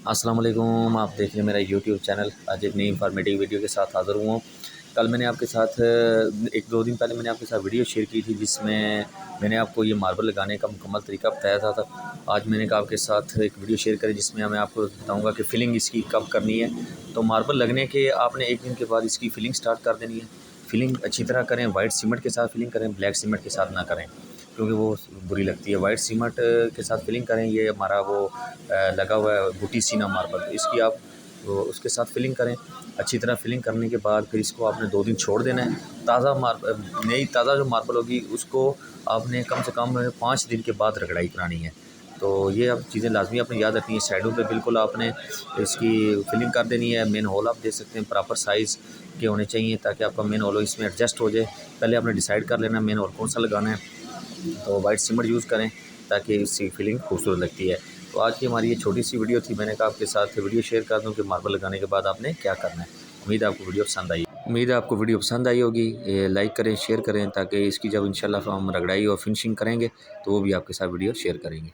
अस्सलाम वालेकुम, आप देख रहे हैं मेरा यूट्यूब चैनल। आज एक नई इन्फॉर्मेटिव वीडियो के साथ हाज़िर हुआ हूँ। कल मैंने आपके साथ 1-2 दिन पहले मैंने आपके साथ वीडियो शेयर की थी, जिसमें मैंने आपको ये मार्बल लगाने का मुकम्मल तरीका बताया था। आज मैंने कहा आपके साथ एक वीडियो शेयर करी, जिसमें मैं आपको बताऊँगा कि फ़िलिंग इसकी कब करनी है। तो मार्बल लगने के आपने 1 दिन के बाद इसकी फ़िलिंग स्टार्ट कर देनी है। फ़िलिंग अच्छी तरह करें, वाइट सीमेंट के साथ फ़िलिंग करें, ब्लैक सीमेंट के साथ ना करें, क्योंकि वो बुरी लगती है। वाइट सीमेंट के साथ फ़िलिंग करें। ये हमारा वो लगा हुआ है बूटी सीना मार्बल, तो इसकी आप वो उसके साथ फ़िलिंग करें। अच्छी तरह फ़िलिंग करने के बाद फिर इसको आपने 2 दिन छोड़ देना है। नई ताज़ा जो मार्बल होगी उसको आपने कम से कम 5 दिन के बाद रगड़ाई करानी है। तो ये अब चीज़ें लाज़मी आपने याद रखनी है। साइडों पे बिल्कुल आपने इसकी फ़िलिंग कर देनी है। मेन होल आप देख सकते हैं प्रॉपर साइज़ के होने चाहिए, ताकि आपका मेन होल इसमें एडजस्ट हो जाए। पहले आपने डिसाइड कर लेना मेन होल कौन-सा लगाना है। तो वाइट सीमेंट यूज़ करें, ताकि इसकी फ़िलिंग खूबसूरत लगती है। तो आज की हमारी ये छोटी-सी वीडियो थी, मैंने कहा आपके साथ वीडियो शेयर कर दूँ कि मार्बल लगाने के बाद आपने क्या करना है। उम्मीद है आपको वीडियो पसंद आई होगी। ये लाइक करें, शेयर करें, ताकि इसकी जब इंशाल्लाह हम रगड़ाई और फिनिशिंग करेंगे तो वो भी आपके साथ वीडियो शेयर करेंगे।